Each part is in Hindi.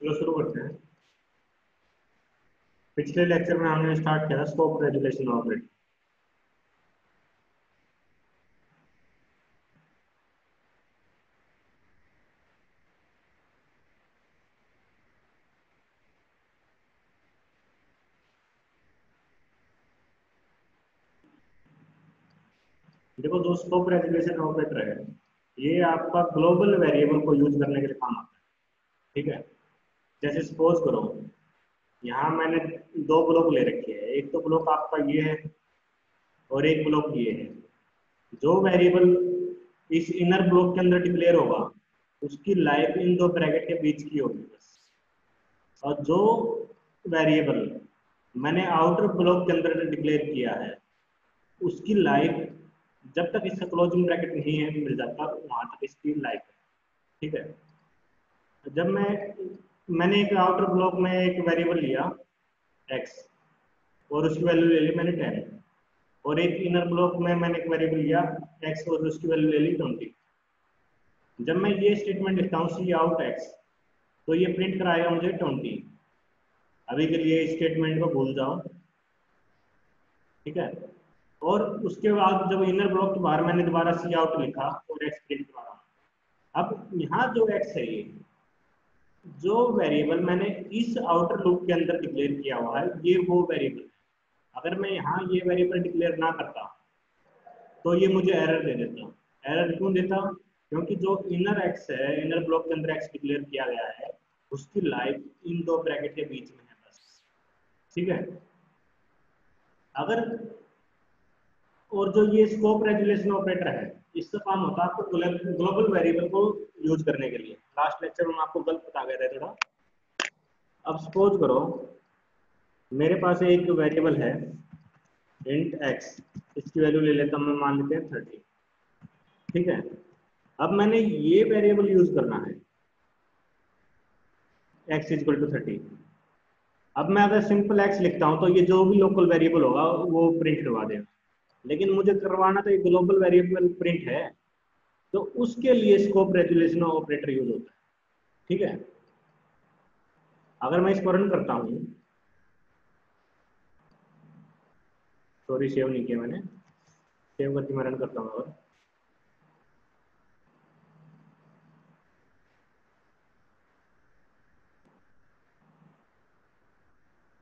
चलो शुरू करते हैं। पिछले लेक्चर में हमने स्टार्ट किया था स्कोप रेजुलेशन ऑपरेटर। देखो, जो स्कोप रेजुलेशन ऑपरेटर है ये आपका ग्लोबल वेरिएबल को यूज करने के लिए काम आता है। ठीक है, जैसे सपोज करो यहाँ मैंने दो ब्लॉक ले रखे हैं। एक तो ब्लॉक आपका ये है और एक ब्लॉक ये है। जो वेरिएबल इस इनर ब्लॉक के अंदर डिक्लेयर होगा उसकी लाइफ इन दो ब्रैकेट के बीच की होगी बस। और जो वेरिएबल मैंने आउटर ब्लॉक के अंदर डिक्लेयर किया है उसकी लाइफ जब तक इसका क्लोजिंग ब्रैकेट नहीं है मिल जाता वहां तक इसकी लाइफ है। ठीक है, जब मैंने एक आउटर ब्लॉक में एक वेरिएबल लिया x और उसकी वैल्यू ले ली मैंने 10, और एक इनर ब्लॉक में मैंने एक वेरिएबल लिया x और उसकी वैल्यू ले ली 20। जब मैं ये स्टेटमेंट लिखता हूँ सी आउट x तो ये प्रिंट कराएगा मुझे 20। अभी के लिए इस स्टेटमेंट को भूल जाओ। ठीक है, और उसके बाद जब इनर ब्लॉक के बाहर मैंने दोबारा सी आउट लिखा और x प्रिंट करा रहा हूँ। अब यहाँ जो x है ये जो वेरिएबल मैंने इस आउटर लूप के अंदर डिक्लेयर किया हुआ है ये वो वेरिएबल। अगर मैं यहाँ ये वेरिएबल डिक्लेयर ना करता तो ये मुझे एरर दे देता। एरर क्यों देता? क्योंकि जो इनर एक्स है, इनर ब्लॉक के अंदर एक्स डिक्लेयर किया गया है उसकी लाइफ इन दो ब्रैकेट के बीच में है बस। ठीक है, अगर और जो ये स्कोप रेजुलेशन ऑपरेटर है इसका काम होता है आपको ग्लोबल वेरिएबल को यूज करने के लिए। लास्ट लेक्चर में आपको गलत बता गया था थोड़ा। अब सपोज करो मेरे पास एक वेरिएबल है इंट x, इसकी वैल्यू ले लेता हूं मैं, मान लेते हैं 30। ठीक है, अब मैंने ये वेरिएबल यूज करना है x इक्वल टू 30। अब मैं अगर सिंपल x लिखता हूं तो ये जो भी लोकल वेरिएबल होगा वो प्रिंट करवा देगा, लेकिन मुझे करवाना तो एक ग्लोबल वेरिएबल प्रिंट है तो उसके लिए स्कोप रेजुलेशन ऑपरेटर यूज होता है। ठीक है, अगर मैं इसको रन करता हूं, सॉरी सेव नहीं किया मैंने, सेव करके मैं रन करता हूं। अगर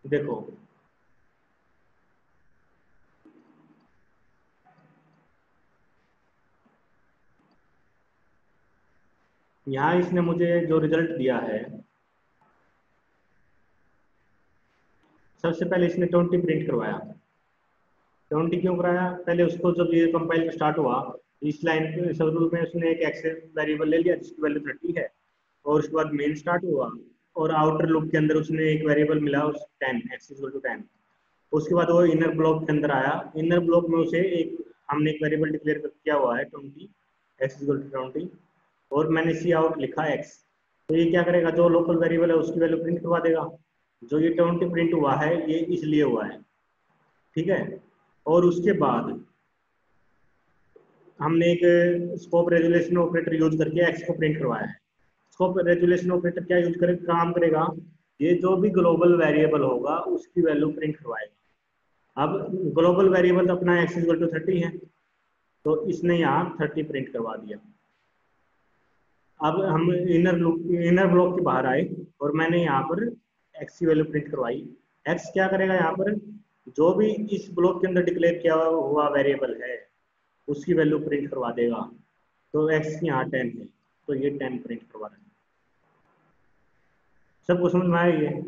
देखो यहाँ इसने मुझे जो रिजल्ट दिया है, सबसे पहले इसने 20 प्रिंट करवाया। 20 क्यों कराया? पहले उसको जब ये कंपाइल स्टार्ट हुआ इस लाइन के शुरू में उसने एक एक्स वेरिएबल ले लिया जिसकी वैल्यू 30 है, और उसके बाद मेन स्टार्ट हुआ और आउटर लूप के अंदर उसने एक वेरिएबल मिला उस 10 एक्स इक्वल टू 10। उसके बाद वो इनर ब्लॉक के अंदर आया, इनर ब्लॉक में उसे एक हमने एक वेरिएबल डिक्लेयर किया हुआ है 20 एक्स इक्वल टू 20, और मैंने सी आउट लिखा एक्स। तो ये क्या करेगा, जो लोकल वेरिएबल है उसकी वैल्यू प्रिंट करवा देगा। जो ये 20 प्रिंट हुआ है ये इसलिए हुआ है। ठीक है, और उसके बाद हमने एक स्कोप रेजुलेशन ऑपरेटर यूज करके एक्स को प्रिंट करवाया है। स्कोप रेजुलेशन ऑपरेटर क्या यूज करे काम करेगा, ये जो भी ग्लोबल वेरिएबल होगा उसकी वैल्यू प्रिंट करवाएगा। अब ग्लोबल वेरिएबल तो अपना एक्स इक्वल टू 30 है तो इसने यहाँ 30 प्रिंट करवा दिया। अब हम इनर ब्लॉक के बाहर आए और मैंने यहाँ पर एक्स की वैल्यू प्रिंट करवाई। एक्स क्या करेगा, यहाँ पर जो भी इस ब्लॉक के अंदर डिक्लेयर किया हुआ वेरिएबल है उसकी वैल्यू प्रिंट करवा देगा। तो एक्स यहाँ 10 है तो ये 10 प्रिंट करवा देगा। सबको समझ में आया ये?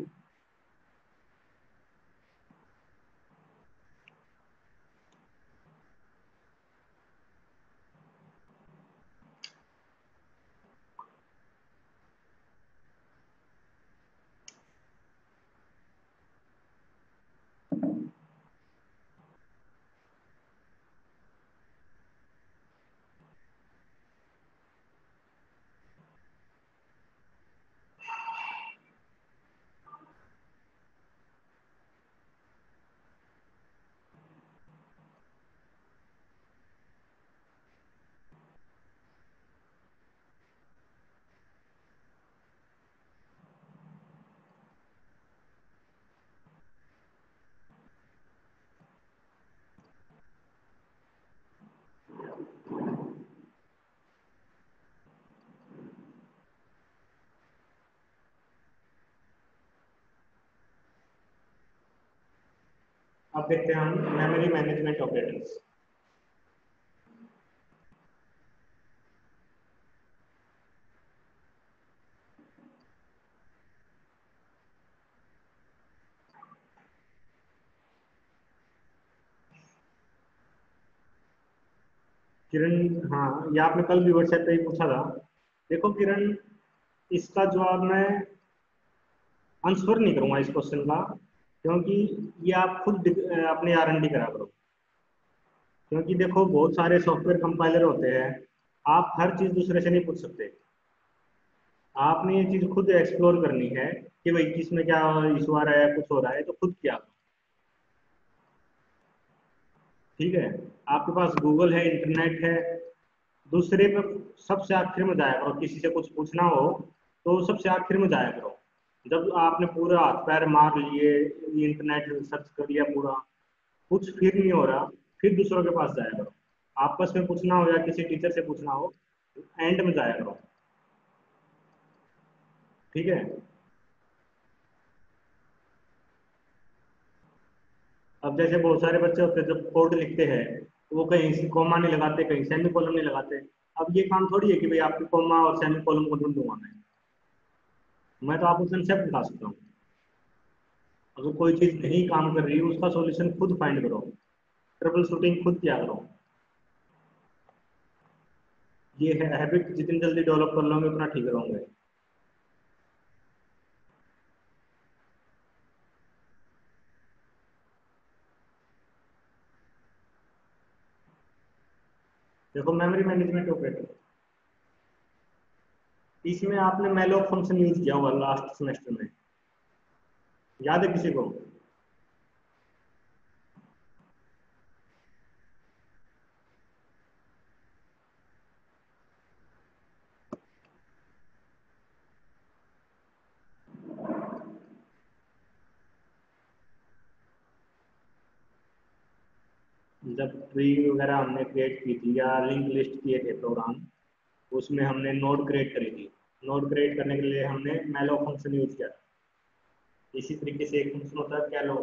अब देखते हैं हम मेमोरी मैनेजमेंट ऑपरेटर्स। किरण, हाँ, ये आपने कल भी व्हाट्सएप पे ही पूछा था। देखो किरण, इसका जवाब मैं आंसर नहीं करूंगा इस क्वेश्चन का, क्योंकि ये आप खुद अपने R&D करा करो। क्योंकि देखो बहुत सारे सॉफ्टवेयर कंपाइलर होते हैं, आप हर चीज दूसरे से नहीं पूछ सकते। आपने ये चीज खुद एक्सप्लोर करनी है कि भाई किसमें क्या इशू आ रहा है, कुछ हो रहा है तो खुद किया। ठीक है, आपके पास गूगल है, इंटरनेट है, दूसरे पे सबसे आखिर में जाया करो। किसी से कुछ पूछना हो तो सबसे आखिर में जाया करो। जब आपने पूरा हाथ पैर मार लिए, इंटरनेट सर्च कर लिया पूरा, कुछ फिर नहीं हो रहा, फिर दूसरों के पास जाया करो। आपस में पूछना हो या किसी टीचर से पूछना हो, एंड में जाया करो। ठीक है। अब जैसे बहुत सारे बच्चे होते हैं जब कोड लिखते हैं तो वो कहीं कॉमा नहीं लगाते, कहीं सेमी कॉलम नहीं लगाते। अब ये काम थोड़ी है कि भाई आपके कॉमा और सेमी कॉलम को ढूंढूंगा मैं तो आपको कंसेप्ट बता सकता हूँ। अगर कोई चीज नहीं काम कर रही है उसका सॉल्यूशन खुद फाइंड करो, ट्रबल शूटिंग खुद किया करो। ये है हैबिट, जितनी जल्दी डेवलप कर लोगे उतना ठीक रहोगे। देखो मेमोरी मैनेजमेंट ऑपरेटर, इसमें आपने मैलोक फंक्शन यूज किया होगा लास्ट सेमेस्टर में, याद है किसी को? जब ट्री वगैरह हमने क्रिएट की थी या लिंक लिस्ट किए थे प्रोग्राम, उसमें हमने नोड क्रिएट करी थी। नोड क्रिएट करने के लिए हमने मैलोक फंक्शन यूज किया था। इसी तरीके से एक फंक्शन होता है कैलो।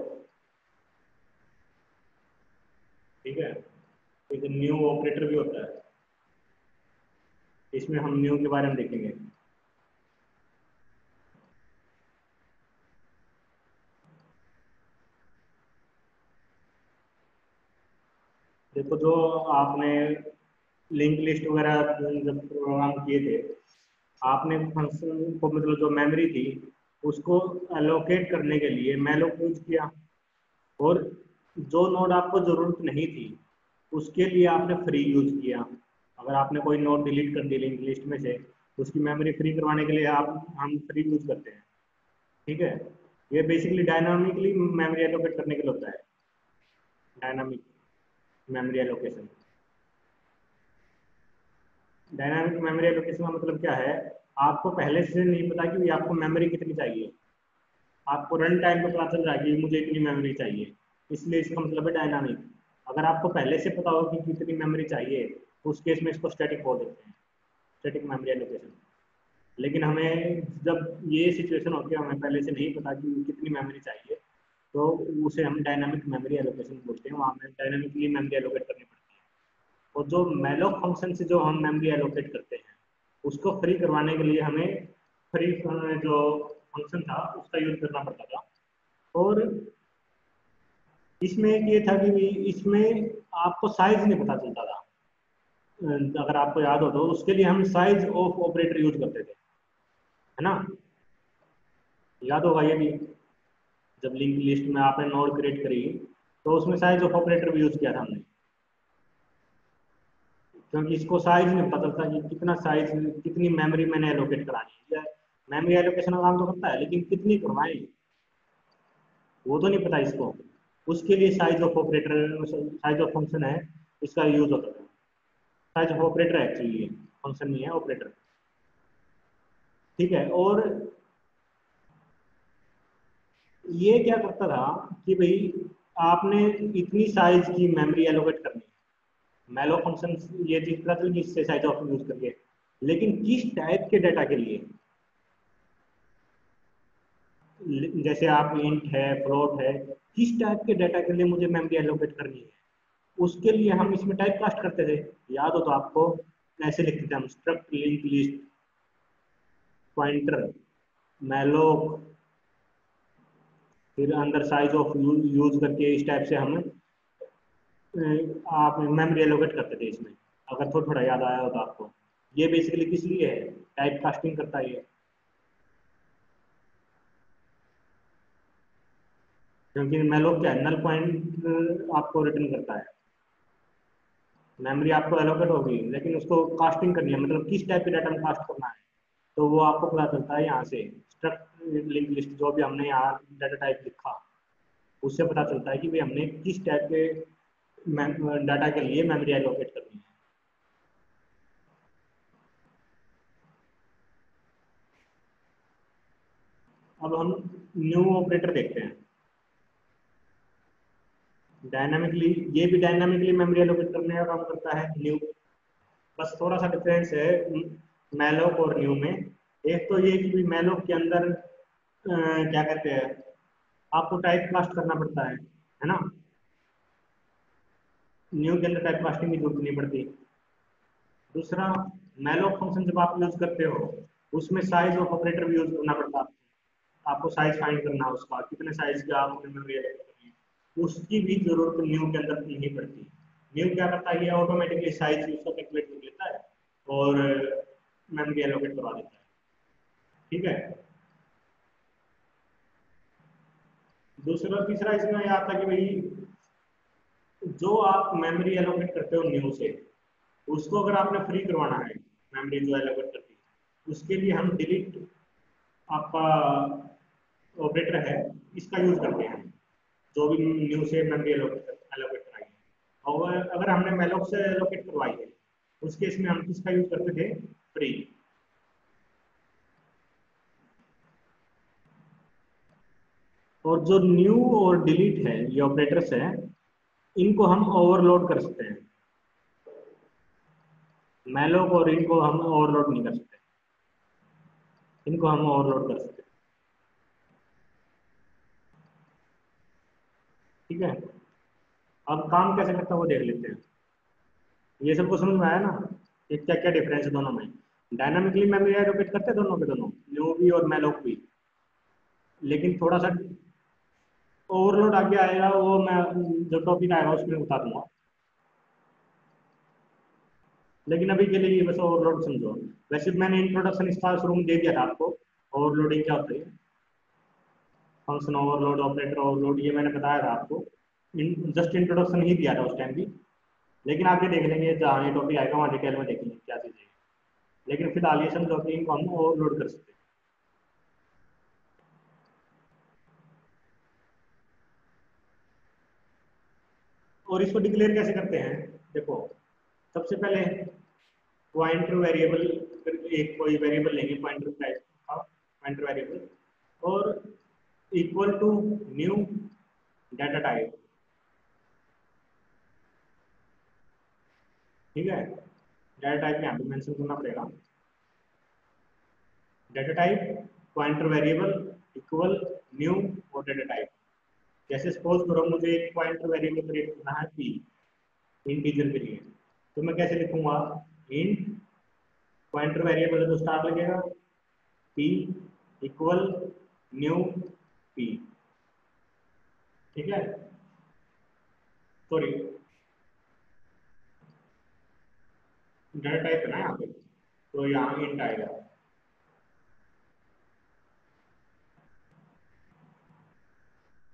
ठीक है, एक न्यू ऑपरेटर भी होता है, इसमें हम न्यू के बारे में देखेंगे। देखो जो आपने लिंक लिस्ट वगैरह जब प्रोग्राम किए थे, आपने फंक्शन को मतलब जो मेमोरी थी उसको एलोकेट करने के लिए मैलोक यूज किया। और जो नोड आपको जरूरत नहीं थी उसके लिए आपने फ्री यूज किया। अगर आपने कोई नोड डिलीट कर दी लिंक लिस्ट में से, उसकी मेमोरी फ्री करवाने के लिए आप हम फ्री यूज करते हैं। ठीक है, ये बेसिकली डायनामिकली मेमोरी एलोकेट करने के लिए होता है, dynamic memory allocation. Dynamic memory allocation का मतलब क्या है? आपको पहले से नहीं पता कि आपको मेमोरी कितनी चाहिए, आपको रन टाइम पे पता चल रहा है कि मुझे इतनी मेमोरी चाहिए, इसलिए इसका मतलब है डायनामिक। अगर आपको पहले से पता हो कि कितनी मेमोरी चाहिए तो उस केस में इसको स्टैटिक बोल देते हैं, स्टैटिक मेमोरी एलोकेशन। लेकिन हमें जब ये सिचुएशन होती है, हमें पहले से नहीं पता कि कितनी मेमोरी चाहिए, तो उसे हम डायनामिक मेमोरी एलोकेशन बोलते हैं। वहाँ हमें डायनामिकली मेमोरी एलोकेट करनी पड़ती है। और जो मैलोक फंक्शन से जो हम मेमोरी एलोकेट करते हैं उसको फ्री करवाने के लिए हमें फ्री जो फंक्शन था उसका यूज करना पड़ता था। और इसमें एक ये था कि इसमें आपको साइज नहीं पता चलता था। अगर आपको याद हो तो उसके लिए हम साइज ऑफ ऑपरेटर यूज करते थे, है ना? याद होगा ये भी, जब लिंक लिस्ट में आपने नोड क्रिएट करी तो उसमें साइज ऑफ ऑपरेटर भी यूज किया था हमने। क्योंकि इसको साइज नहीं पता चलता कि कितना साइज, कितनी मेमोरी मैंने एलोकेट करानी है। मेमोरी एलोकेशन का काम तो करता है लेकिन कितनी करवाएं वो तो नहीं पता इसको। उसके लिए size of operator, size of function है, इसका यूज होता है। Size of operator actually function नहीं है, ऑपरेटर। ठीक है, और ये क्या करता था कि भाई आपने इतनी साइज की मेमोरी एलोकेट करनी है, मैलो फंक्शन ये चीज पता चल इससे साइज ऑफ यूज करके। लेकिन किस टाइप के डाटा के लिए? जैसे आप इंट है, फ्लोट है, किस टाइप के डाटा के लिए मुझे मेमोरी एलोकेट करनी है, उसके लिए हम इसमें टाइप कास्ट करते थे। याद हो तो आपको ऐसे लिखते थे हम, struct link list pointer malloc, फिर अंदर साइज ऑफ यूज करके इस टाइप से हम आप मेमोरी एलोकेट करते थे इसमें। अगर थोड़ा थोड़ा याद आया हो तो आपको, ये बेसिकली किस लिए है, टाइप कास्टिंग करता है ये, क्योंकि मैलोक क्या है, नल पॉइंट आपको रिटर्न करता है। मेमोरी आपको एलोकेट होगी लेकिन उसको कास्टिंग करनी है, मतलब किस टाइप के डाटा में कास्ट करना है, तो वो आपको पता चलता है यहाँ से स्ट्रक्ट लिंक लिस्ट, जो भी हमने यहाँ डाटा टाइप लिखा उससे पता चलता है कि भाई हमने किस टाइप के डाटा के लिए मेमोरी एलोकेट करनी है। अब हम न्यू ऑपरेटर देखते हैं। डायनामिकली, ये भी डायनामिकली मेमोरी एलोकेट करने का काम करता है न्यू, बस थोड़ा सा डिफरेंस है मैलोक और न्यू में। एक तो ये कि मैलोक के अंदर क्या कहते हैं, आपको टाइप कास्ट करना पड़ता है ना। न्यू के अंदर टाइप कास्टिंग की जरूरत नहीं पड़ती। दूसरा, मैलोक फंक्शन जब आप यूज करते हो उसमें साइज ऑफ ऑपरेटर भी यूज करना पड़ता है। आपको साइज फाइंड करना है, उसका कितने साइज का आपने मेमोरी एलोकेट करनी है, उसकी भी जरूरत न्यू के अंदर नहीं पड़ती। न्यू क्या करता है, ये ऑटोमेटिकली साइज उसका कैलकुलेट कर लेता है और मेमोरी एलोकेट करवा देता है। ठीक है। दूसरा तीसरा इसमें यह आता है कि भाई जो आप मेमोरी एलोकेट करते हो न्यू से, उसको अगर आपने फ्री करवाना है मेमोरी जो एलोकेट करती है, उसके लिए हम डिलीट आपका ऑपरेटर है इसका यूज करते हैं, जो भी न्यू से मेमोरी एलोकेट कराई है। और अगर हमने मेलोक से एलोकेट करवाई है उस केस में हम किसका यूज करते थे, फ्री। और जो न्यू और डिलीट है ये ऑपरेटर्स हैं, इनको हम ओवरलोड कर सकते हैं। मैलोक और इनको हम ओवरलोड नहीं कर सकते, इनको हम ओवरलोड कर सकते हैं। ठीक है। अब काम कैसे करता है वो देख लेते हैं। ये सबको समझ में आया ना कि क्या क्या डिफरेंस है दोनों में। डायनामिकली मेमोरी एलोकेट करते हैं दोनों के दोनों, न्यू भी और मैलोक भी, लेकिन थोड़ा सा ओवरलोड आगे आएगा, वो मैं जो टॉपिक आएगा उसमें बता दूंगा। लेकिन अभी के लिए ये बस ओवरलोड समझो। वैसे मैंने इंट्रोडक्शन इसका शुरू में दे दिया था आपको, ओवरलोडिंग क्या होती है, फंक्शन ओवरलोड, ऑपरेटर ओवरलोड, ये मैंने बताया था आपको। जस्ट इंट्रोडक्शन ही दिया था उस टाइम भी, लेकिन आगे देख लेंगे जहाँ ये टॉपिक आएगा वहाँ डिटेल में देखेंगे क्या चीज़ है। लेकिन फिलहाल ये समझो कि इनको हम ओवरलोड कर सकते हैं। और इसको डिक्लेयर कैसे करते हैं, देखो सबसे पहले पॉइंटर वेरिएबल, एक कोई वेरिएबल लेंगे पॉइंटर टाइप का, पॉइंटर वेरिएबल, और equal to new data type. ठीक है, डाटा टाइप यहाँ पे मेंशन करना पड़ेगा। Data type pointer variable equal new और डाटा टाइप। जैसे सपोज करो मुझे एक पॉइंटर वेरिएबल क्रिएट करना है पी, इंटीजर के लिए, तो मैं कैसे लिखूंगा, इंट पॉइंटर वेरिएबल है तो स्टार लगेगा, पी इक्वल न्यू पी। ठीक है, सॉरी डाटा टाइप है ना यहाँ पे, तो यहाँ इंट आएगा।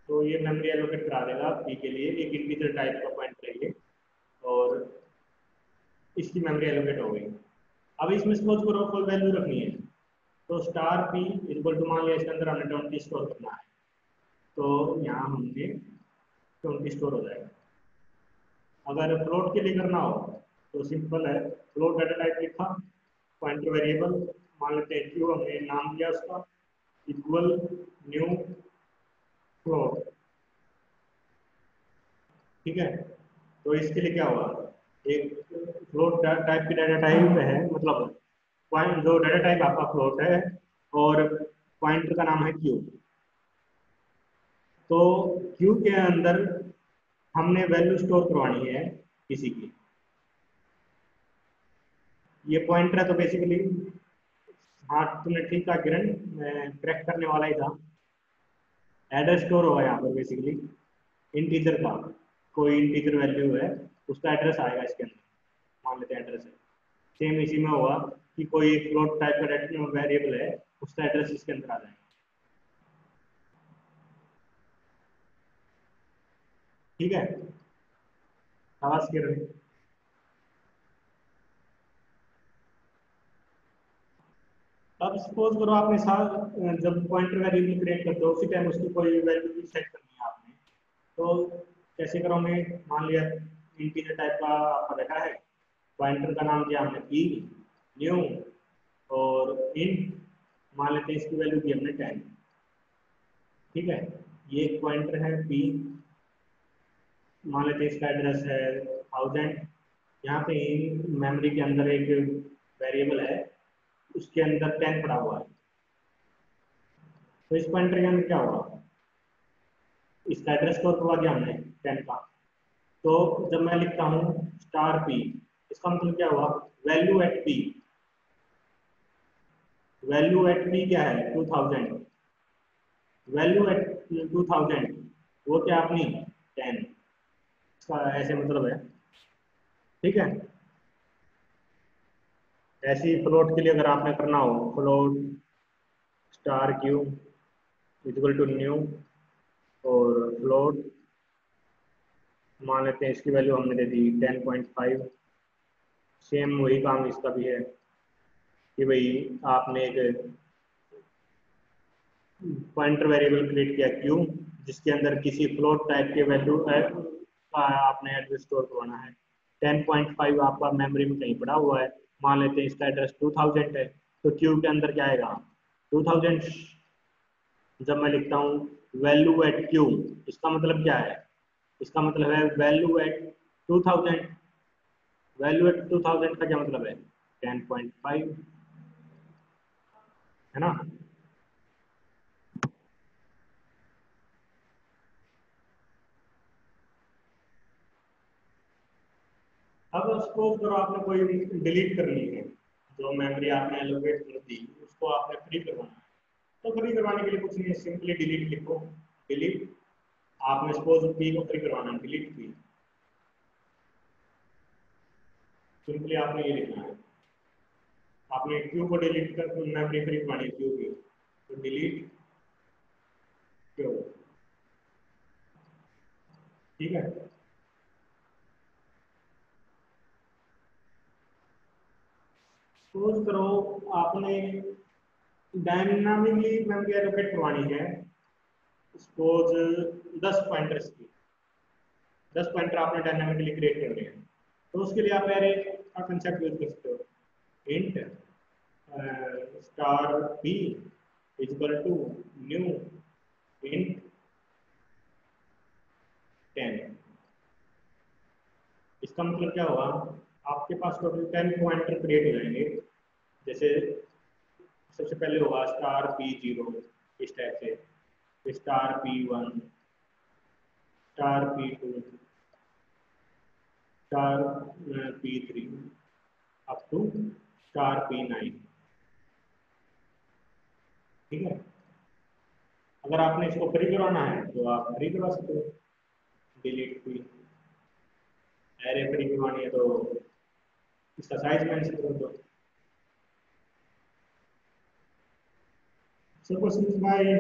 तो ये मेमोरी एलोकेट करा देगा पी के लिए एक इंटीजर टाइप का पॉइंट चाहिए, और इसकी मेमोरी एलोकेट हो गई। अब इसमें सपोज करो कोई वैल्यू रखनी है, तो स्टार पी इक्वल टू, मान लिया इसके अंदर हमने 20 स्टोर करना है, तो यहाँ हमने 20 स्टोर हो जाएगा। अगर फ्लोट के लिए करना हो तो सिंपल है, फ्लोट डाटा टाइप लिखा, पॉइंटर वेरिएबल मान लेते हैं क्यू, हमने नाम दिया उसका, इक्वल न्यू फ्लोट। ठीक है, तो इसके लिए क्या हुआ, एक फ्लोट टाइप की डाटा टाइप है, मतलब पॉइंट जो डाटा टाइप आपका फ्लोट है और पॉइंटर का नाम है क्यू। तो क्यू के अंदर हमने वैल्यू स्टोर करवानी है किसी की। ये पॉइंटर है तो बेसिकली, हाँ तुमने ठीक कहा किरण, मैं करेक्ट करने वाला ही था। एड्रेस स्टोर होगा यहाँ पर बेसिकली इंटीजर का, कोई इंटीजर वैल्यू है उसका एड्रेस आएगा इसके अंदर, मान लेते हैं एड्रेस है। सेम इसी में होगा कि कोई फ्लोट टाइप का वेरिएबल है, उसका एड्रेस इसके अंदर आ जाएगा। ठीक है, आवाज किरण। अब सपोज करो आपने साथ, जब पॉइंटर वेरिएबल क्रिएट करते हो उसी टाइम उसकी कोई वैल्यू भी सेट करनी है आपने, तो कैसे करोगे? मान लिया इंटीजर टाइप का आपका डाटा है, पॉइंटर का नाम दिया हमने पी, न्यू, और इंट, मान लेते हैं इसकी वैल्यू दी हमने 10। ठीक है, ये एक पॉइंटर है पी, मान लेते हैं इसका एड्रेस है 1000। यहाँ पे मेमोरी के अंदर एक वेरिएबल है, उसके अंदर 10 पड़ा हुआ है। तो इस पॉइंटर के अंदर क्या होगा? इसका एड्रेस स्टोर करवा दिया हमने 10 का। तो जब मैं लिखता हूँ स्टार पी, इसका मतलब क्या हुआ? Value at p, value at p क्या है? 2000। वैल्यू एट 2000 वो क्या अपनी 10, इसका ऐसे मतलब है। ठीक है, ऐसी फ्लोट के लिए अगर आपने करना हो, float star q equal to new, और फ्लोट मान लेते हैं इसकी वैल्यू हमने दे दी 10.5। सेम वही काम इसका भी है कि भाई आपने एक पॉइंटर वेरिएबल क्रिएट किया क्यू, जिसके अंदर किसी फ्लोट टाइप के वैल्यू का आपने एड्रेस स्टोर करवाना है। 10.5 आपका मेमोरी में कहीं पड़ा हुआ है, मान लेते हैं इसका एड्रेस 2000 है, तो क्यू के अंदर क्या आएगा? 2000। जब मैं लिखता हूँ वैल्यू एट क्यू, इसका मतलब क्या है? इसका मतलब है वैल्यू एट 2000। वैल्यू एट 2000 का क्या मतलब है? 10.5, है ना? अब सपोज करो आपने कोई डिलीट करनी है, जो मेमोरी आपने एलोकेट कर दी उसको आपने फ्री करवाना है। तो फ्री करवाने के लिए कुछ नहीं है, सिंपली डिलीट लिखो। डिलीट, आपने सपोज पी को फ्री करवाना है, डिलीट पी, सिंपली आपने ये लिखना है। आपने क्यू को डिलीट कर मेमोरी फ्री करवानी है क्यू की, तो डिलीट क्यू। ठीक है, सपोज करो आपने डायनामिकली मेमोरी एलोकेट करवानी है, सपोज 10 पॉइंटर्स की, 10 पॉइंटर आपने डायनामिकली क्रिएट करने हैं। तो उसके लिए आप एरे का कंसेप्ट यूज कर सकते हो। Int star b equal to new int 10। इसका मतलब क्या हुआ? आपके पास टोटल 10 पॉइंटर क्रिएट हो जाएंगे। जैसे सबसे पहले होगा स्टार पी जीरो, इस टाइप से star p one, star p two, star p three, up to star p nine. ठीक है, अगर आपने इसको फ्री करवाना है तो आप फ्री करवा सकते हो, डिलीट फ्री। एरे फ्री करवानी है तो इसका साइज मेंशन कर दो। सपोज भाई,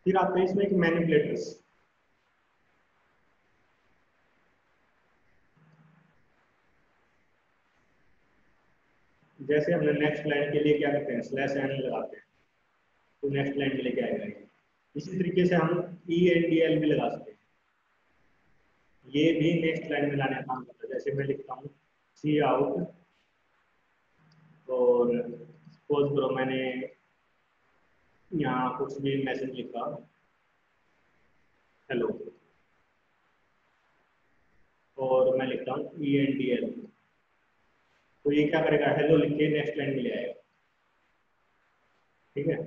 फिर आते हैं इसमें एक मैनिपुलेटर्स। जैसे हमने नेक्स्ट लाइन के लिए क्या करते हैं, स्लैश एन लगाते हैं, तो नेक्स्ट लाइन के लिए क्या आएगा। इसी तरीके से हम ई एन डी एल भी लगा सकते हैं, ये भी नेक्स्ट लाइन में लाने का काम करता है। जैसे मैं लिखता हूँ सी आउट, और सपोज करो मैंने यहाँ कुछ भी मैसेज लिखा हेलो, और मैं लिखता हूँ ई एन डी एल, तो ये क्या करेगा, हेलो लिख के नेक्स्ट लाइन में ले आएगा। ठीक है,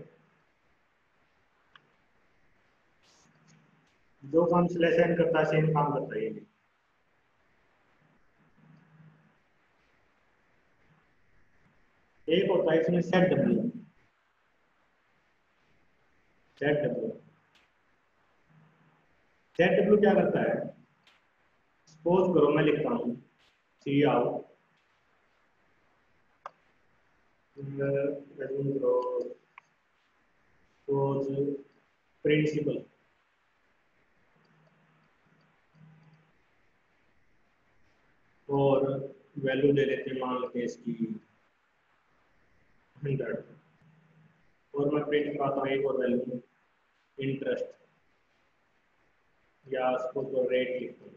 जो काम स्लैश एन करता है सेम काम करता है ये। एक होता है इसमें set W, set W, set W क्या करता है, सपोज करो मैं लिखता हूँ सी आउट, प्रिंसिपल, और वैल्यू ले लेते हैं, मान लेते हैं इसकी 100, और मैं प्रिंट करता हूँ एक और वैल्यू इंटरेस्ट, या सपोज रेट लिखता हूँ,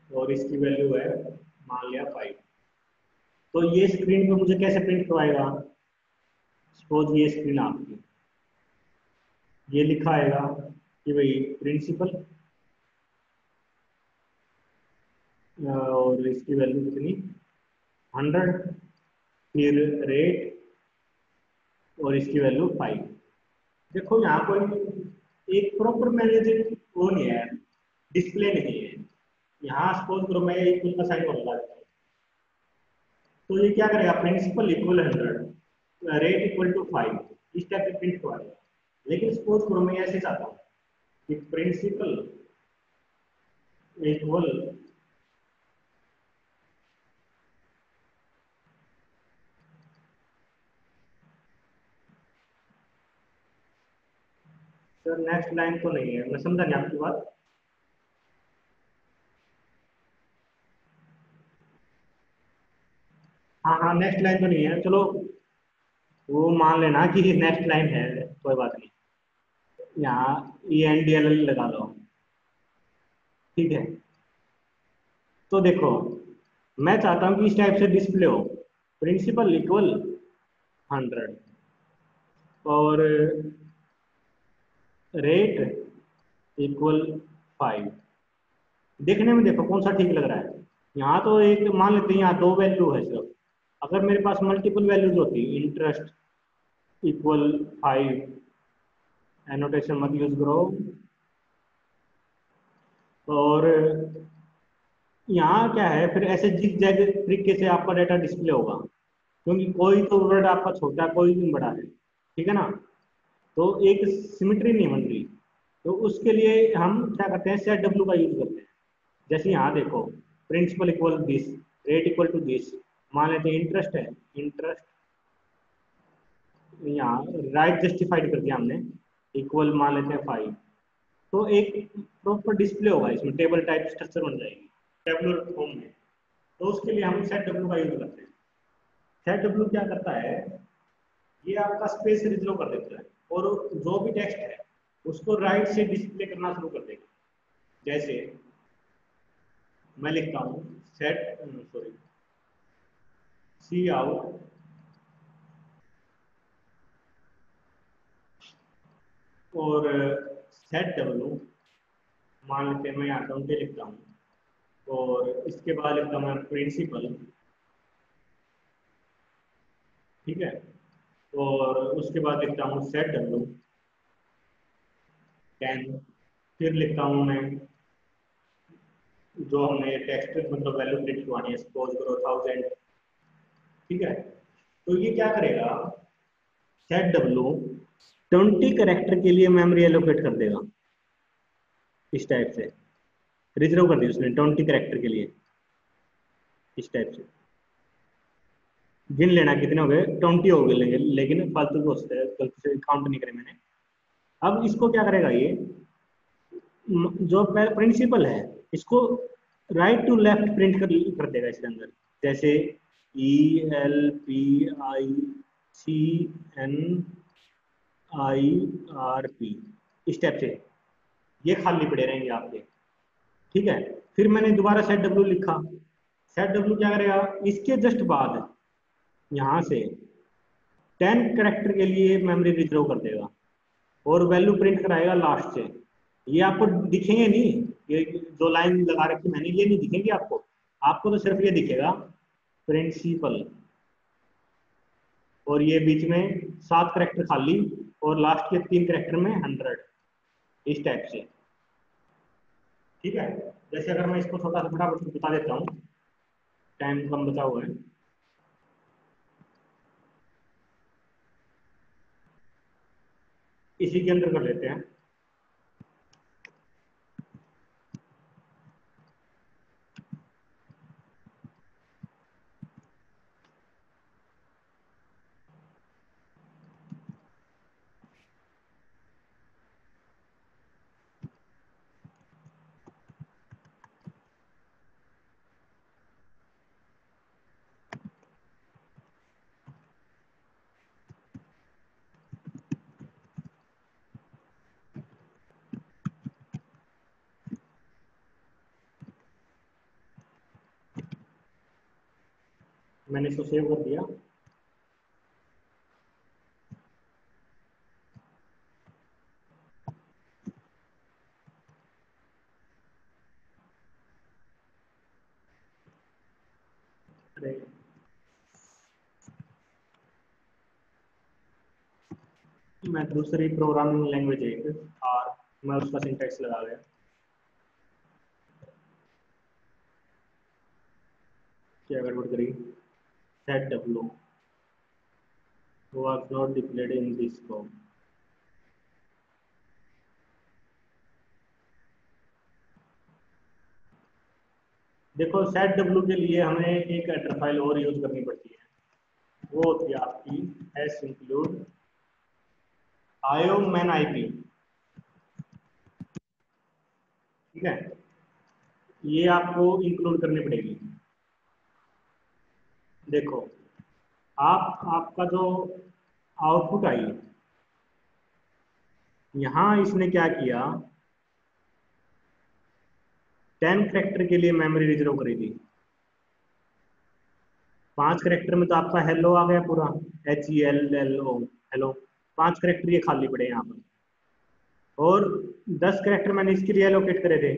और इसकी वैल्यू है मान लिया 5। तो ये स्क्रीन पे मुझे कैसे प्रिंट करवाएगा, सपोज ये स्क्रीन आपकी, ये लिखा आएगा कि भाई प्रिंसिपल, और इसकी वैल्यू कितनी 100, फिर रेट, और इसकी वैल्यू 5। देखो यहाँ कोई एक प्रॉपर मैनेजर वो नहीं है, डिस्प्ले नहीं है। यहाँ सपोज करो मैं इक्वल का साइन और लगा देता हूँ, तो ये क्या करेगा, principal equal 100, rate equal to 5, इस टाइप से प्रिंट करवाएगा। लेकिन सपोज करो मैं ऐसे चाहता हूँ कि principal equal sir next line तो नहीं है, मैं समझा नहीं आपकी बात। हाँ हाँ, नेक्स्ट लाइन तो नहीं है, चलो वो मान लेना कि नेक्स्ट लाइन है, कोई बात नहीं, यहाँ ई एन डी एल लगा लो। ठीक है, तो देखो मैं चाहता हूँ कि इस टाइप से डिस्प्ले हो, प्रिंसिपल इक्वल 100, और रेट इक्वल 5। देखने में देखो कौन सा ठीक लग रहा है। यहाँ तो एक मान लेते हैं, यहाँ दो वैल्यू है सिर्फ, अगर मेरे पास मल्टीपल वैल्यूज होती, इंटरेस्ट इक्वल 5, एनोटेशन मत यूज करो, और यहाँ क्या है, फिर ऐसे जिग जैग तरीके से आपका डाटा डिस्प्ले होगा, क्योंकि कोई तो वर्ड आपका छोटा है, कोई बड़ा है। ठीक है ना, तो एक सिमिट्री नहीं बन रही, तो उसके लिए हम क्या करते हैं, सेट डब्ल्यू का यूज करते हैं। जैसे यहाँ देखो, principal equal this, rate equal to this, मान लेते हैं इंटरेस्ट है, इंटरेस्ट यहाँ राइट जस्टिफाइड कर दिया हमने, इक्वल मान लेते हैं 5, तो एक प्रॉपर डिस्प्ले होगा, इसमें टेबल टाइप स्ट्रक्चर बन जाएगी टेबुलर फॉर्म में। तो उसके लिए हम सेट डब्ल्यू का यूज करते हैं। सेट डब्ल्यू क्या करता है, ये आपका स्पेस रिजर्व कर देता है, और जो भी टेक्स्ट है उसको राइट से डिस्प्ले करना शुरू कर देगा। जैसे मैं लिखता हूँ सेट सी आउट, और सेट डब्ल्यू, मान लेते हैं मैं यहाँ 20 लिखता हूँ, और इसके बाद लिखता हूँ मैं प्रिंसिपल। ठीक है, और उसके बाद लिखता हूँ सेट डब्ल्यू 10, फिर लिखता हूँ मैं जो हमने टेक्स्ट मतलब वैल्यू प्रिंट करवानी है, सपोज करो 1000। ठीक है, तो ये क्या करेगा, सेट डब्ल्यू 20 कैरेक्टर के लिए मेमोरी एलोकेट कर देगा, इस टाइप से रिजर्व कर दिया उसने 20 कैरेक्टर के लिए, इस टाइप से गिन लेना कितने हो गए, 20 हो गए, लेकिन फालतू को गलती से काउंट नहीं करे मैंने। अब इसको क्या करेगा, ये जो प्रिंसिपल है इसको राइट टू लेफ्ट प्रिंट कर देगा इसके अंदर, जैसे ELPICNIRP, इस टाइप से ये खाली पड़े रहेंगे आपके। ठीक है, फिर मैंने दोबारा सेट डब्ल्यू लिखा। सेट डब्ल्यू क्या करेगा, इसके जस्ट बाद यहाँ से 10 करेक्टर के लिए मेमोरी रिजर्व कर देगा और वैल्यू प्रिंट कराएगा लास्ट से। ये आपको दिखेंगे नहीं, ये जो लाइन लगा रखी मैंने ये नहीं दिखेंगी आपको, आपको तो सिर्फ ये दिखेगा प्रिंसिपल, और ये बीच में 7 करेक्टर खाली और लास्ट के 3 करेक्टर में 100, इस टाइप से। ठीक है, जैसे अगर मैं इसको छोटा सा फटाफट बता देता हूँ, टाइम कम बचा हुआ है। इसी के अंदर कर लेते हैं। मैंने इसको सेव कर दिया। मैं दूसरी प्रोग्रामिंग लैंग्वेज एक और मैं उसका सिंटैक्स लगा गया। क्या गड़बड़ करी, set W was not declared in this scope। देखो सेट डब्ल्यू के लिए हमें एक हेडर फाइल और यूज करनी पड़ती है, वो होती है आपकी एस इंक्लूड आयो मैन आईपी। ठीक है, ये आपको इंक्लूड करनी पड़ेगी। देखो आपका जो आउटपुट आई, यहां इसने क्या किया, 10 करेक्टर के लिए मेमोरी रिजर्व करी थी। 5 करेक्टर में तो आपका हेलो आ गया पूरा, HELLO हेलो। 5 करेक्टर ये खाली पड़े यहाँ पर, और 10 करेक्टर मैंने इसके लिए एलोकेट करे थे।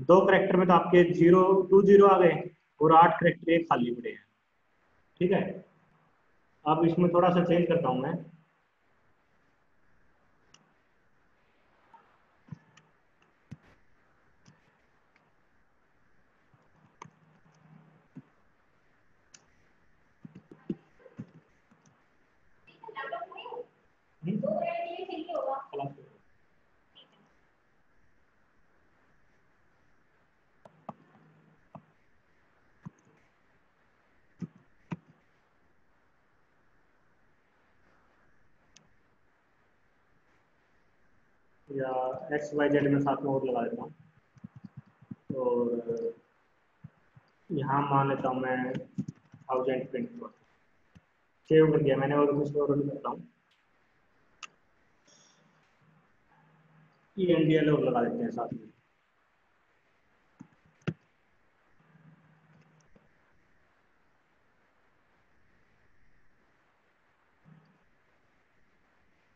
2 करेक्टर में तो आपके 0 2 0 आ गए और 8 करेक्टर ये खाली पड़े हैं। ठीक है, अब इसमें थोड़ा सा चेंज करता हूं मैं। या XYZ में साथ में और लगा देता हूँ, और यहाँ मान लेता हूँ मैं 1000 प्रिंट को सेव कर दिया मैंने, और इसको रन करता हूँ। ENDL और लगा देते हैं साथ में।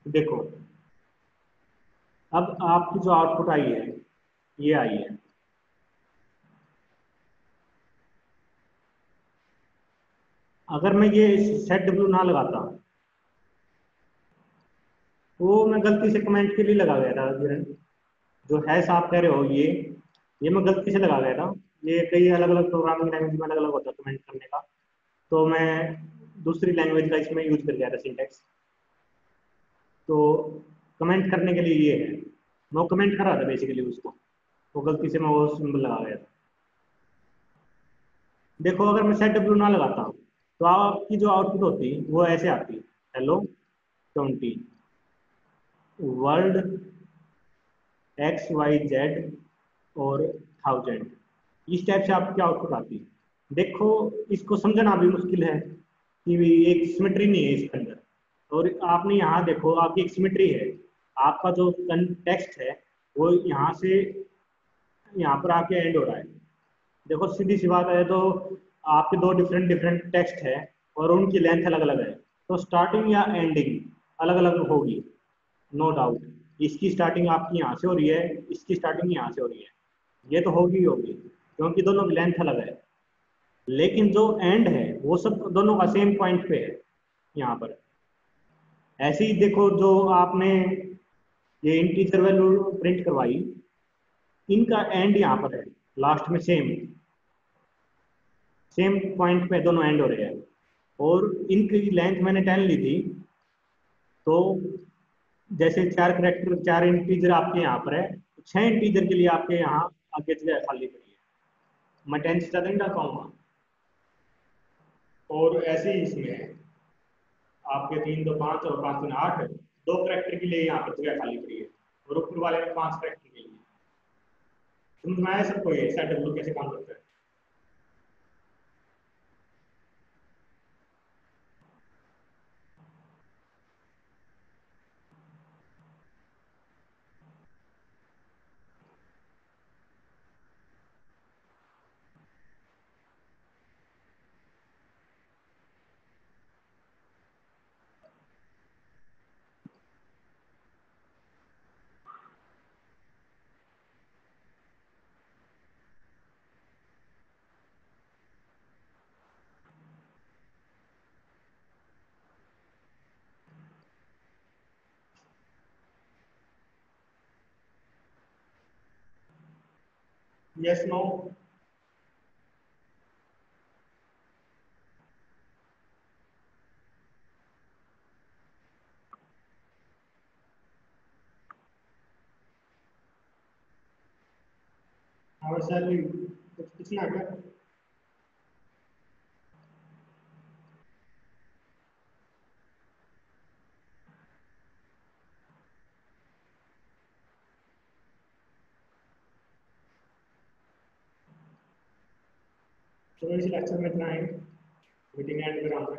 देखो अब आपकी जो आउटपुट आई है ये आई है। अगर मैं ये सेट डब्ल्यू ना लगाता, वो मैं गलती से कमेंट के लिए लगा गया था किरण, जो हैश आप कह रहे हो ये मैं गलती से लगा गया था। ये कई अलग अलग प्रोग्रामिंग लैंग्वेज में अलग अलग होता है कमेंट करने का, तो मैं दूसरी लैंग्वेज का इसमें यूज कर गया था सिंटेक्स। तो कमेंट करने के लिए ये है, मैं वो कमेंट कर रहा था बेसिकली उसको, तो गलती से मैं वो सिंबल लगा गया था। देखो अगर मैं सेट डब्ल्यू ना लगाता तो आपकी जो आउटपुट होती वो ऐसे आती, हेलो 20 वर्ल्ड XYZ और 1000। इस टाइप से आपकी आउटपुट आती है। देखो, इसको समझना भी मुश्किल है कि भी एक सिमेट्री नहीं है इसके अंदर। और आपने यहाँ देखो, आपकी एक सिमेट्री है, आपका जो टेक्स्ट है वो यहाँ से यहाँ पर आके एंड हो रहा है। देखो सीधी सी बात है, तो आपके दो डिफरेंट डिफरेंट टेक्स्ट है और उनकी लेंथ अलग अलग है, तो स्टार्टिंग या एंडिंग अलग अलग होगी, नो डाउट। इसकी स्टार्टिंग आपकी यहाँ से हो रही है, इसकी स्टार्टिंग यहाँ से हो रही है, ये तो होगी ही होगी, क्योंकि दोनों की लेंथ अलग है। लेकिन जो एंड है वो सब दोनों का सेम पॉइंट पे है यहाँ पर। ऐसे ही देखो, जो आपने ये इंटीजर वैल्यू प्रिंट करवाई, इनका एंड यहाँ पर है, लास्ट में सेम सेम पॉइंट पे दोनों एंड हो रहे हैं। और इनकी लेंथ मैंने 10 ली थी, तो जैसे चार करेक्टर, चार इंटीजर आपके यहाँ पर है, तो 6 इंटीजर के लिए आपके यहाँ आगे जगह खाली पड़ी है, मैं 10 से ज़्यादा नहीं डालूंगा। और ऐसे ही इसमें है, आपके 3 2 5 और 5 3 8, दो करेक्टर के लिए यहाँ पर जगह खाली पड़ी है, और ऊपर वाले में 5 करेक्टर के लिए। समझ में आया सबको ये सेट डब्ल्यू कैसे काम करता है? Yes no? और सैलरी कुछ पूछना है क्या? चलो इस लेक्चर में इतना ही, मीटिंग एंड पे